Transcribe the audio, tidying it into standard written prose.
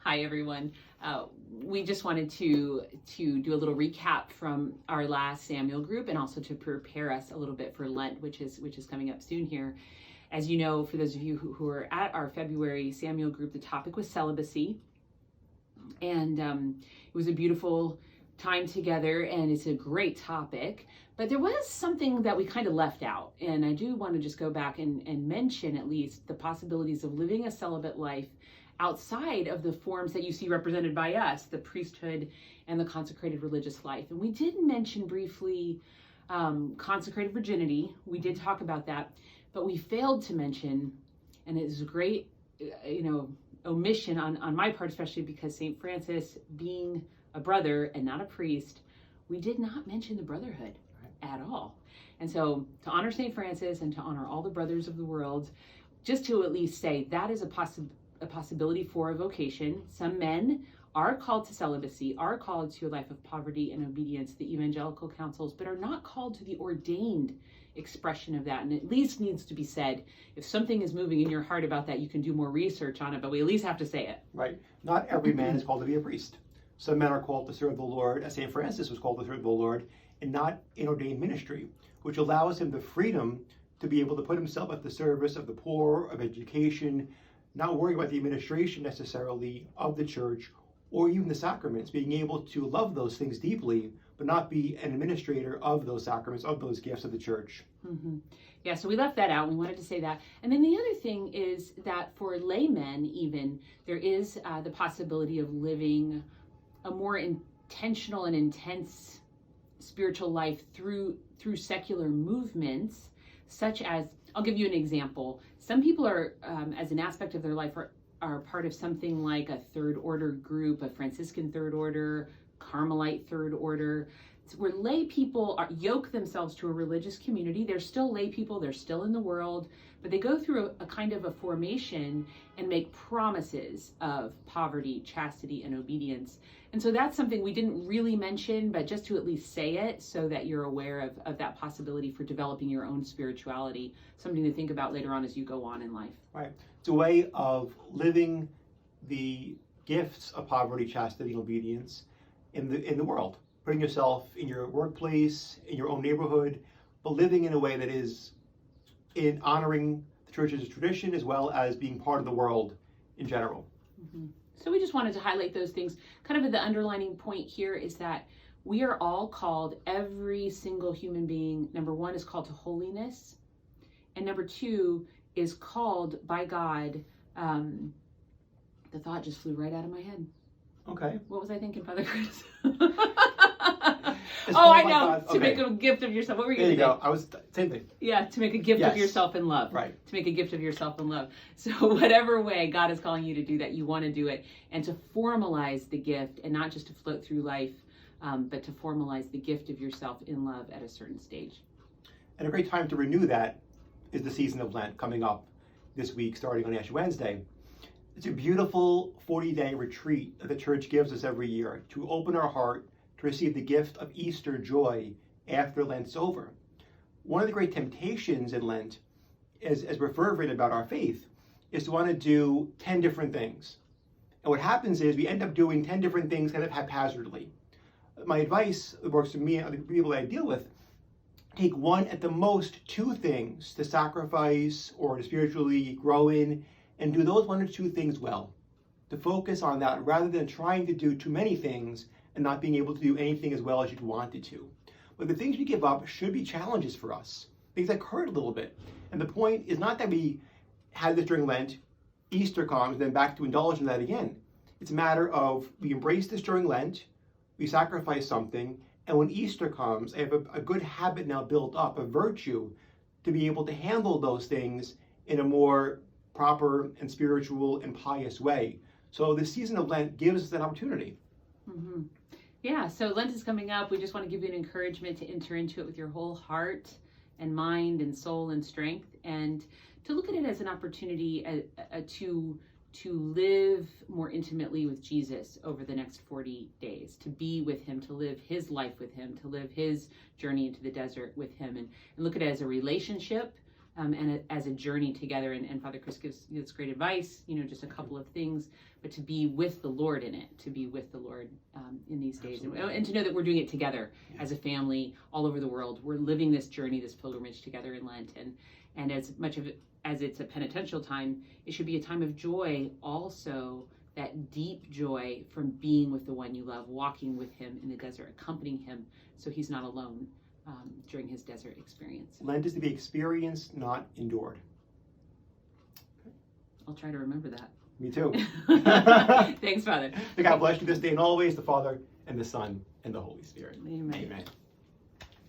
Hi, everyone. We just wanted to do a little recap from our last Samuel group, and also to prepare us a little bit for Lent, which is coming up soon here. As you know, for those of you who are at our February Samuel group, the topic was celibacy, and it was a beautiful time together, and it's a great topic. But there was something that we kind of left out, and I do want to just go back and mention at least the possibilities of living a celibate life outside of the forms that you see represented by us, the priesthood and the consecrated religious life. And we did mention briefly consecrated virginity. We did talk about that, but we failed to mention, and it is a great, omission on my part, especially because St. Francis, being a brother and not a priest, we did not mention the brotherhood at all. And so to honor St. Francis and to honor all the brothers of the world, just to at least say that is a possibility for a vocation. Some men are called to celibacy, are called to a life of poverty and obedience, the evangelical councils, but are not called to the ordained expression of that. And at least needs to be said, if something is moving in your heart about that, you can do more research on it, but we at least have to say it. Right. Not every man is called to be a priest. Some men are called to serve the Lord, as St. Francis was called to serve the Lord, and not in ordained ministry, which allows him the freedom to be able to put himself at the service of the poor, of education, not worrying about the administration necessarily of the church or even the sacraments, being able to love those things deeply, but not be an administrator of those sacraments, of those gifts of the church. Mm-hmm. Yeah, so we left that out. We wanted to say that. And then the other thing is that for laymen even, there is the possibility of living a more intentional and intense spiritual life through secular movements, such as, I'll give you an example. Some people are, as an aspect of their life, are part of something like a third order group, a Franciscan third order, Carmelite third order, where lay people yoke themselves to a religious community. They're still lay people, they're still in the world, but they go through a kind of a formation and make promises of poverty, chastity, and obedience. And so that's something we didn't really mention, but just to at least say it so that you're aware of that possibility for developing your own spirituality, something to think about later on as you go on in life. Right. It's a way of living the gifts of poverty, chastity, and obedience in the world. Putting yourself in your workplace, in your own neighborhood, but living in a way that is in honoring the church's tradition as well as being part of the world in general. Mm-hmm. So we just wanted to highlight those things. Kind of the underlining point here is that we are all called, every single human being, number one, is called to holiness, and number two is called by God. The thought just flew right out of my head. Okay. What was I thinking, Father Chris? I know. Okay. To make a gift of yourself. What were you There you going to go. Same thing. Yeah, to make a gift of yourself in love. Right. To make a gift of yourself in love. So whatever way God is calling you to do that, you want to do it, and to formalize the gift, and not just to float through life, but to formalize the gift of yourself in love at a certain stage. And a great time to renew that is the season of Lent coming up this week, starting on Ash Wednesday. It's a beautiful 40-day retreat that the church gives us every year to open our heart to receive the gift of Easter joy after Lent's over. One of the great temptations in Lent, as we're fervent about our faith, is to want to do 10 different things. And what happens is we end up doing 10 different things kind of haphazardly. My advice that works for me and other people that I deal with, take one, at the most 2 things to sacrifice or to spiritually grow in, and do those 1 or 2 things well. To focus on that rather than trying to do too many things and not being able to do anything as well as you'd wanted to. But the things we give up should be challenges for us, things that hurt a little bit. And the point is not that we had this during Lent, Easter comes, then back to indulge in that again. It's a matter of we embrace this during Lent, we sacrifice something, and when Easter comes, I have a good habit now built up, a virtue, to be able to handle those things in a more proper and spiritual and pious way. So the season of Lent gives us that opportunity. Mm-hmm. Yeah, so Lent is coming up. We just want to give you an encouragement to enter into it with your whole heart and mind and soul and strength, and to look at it as an opportunity to live more intimately with Jesus over the next 40 days, to be with him, to live his life with him, to live his journey into the desert with him, and look at it as a relationship as a journey together. And Father Chris gives great advice, just a couple of things, but to be with the Lord in it, to be with the Lord in these days, and to know that we're doing it together as a family all over the world. We're living this journey, this pilgrimage together in Lent, and as much of it as it's a penitential time, it should be a time of joy also, that deep joy from being with the one you love, walking with him in the desert, accompanying him so he's not alone during his desert experience. Lent is to be experienced, not endured. I'll try to remember that. Me too. Thanks, Father. May God bless you this day and always, the Father, and the Son, and the Holy Spirit. Amen. Amen.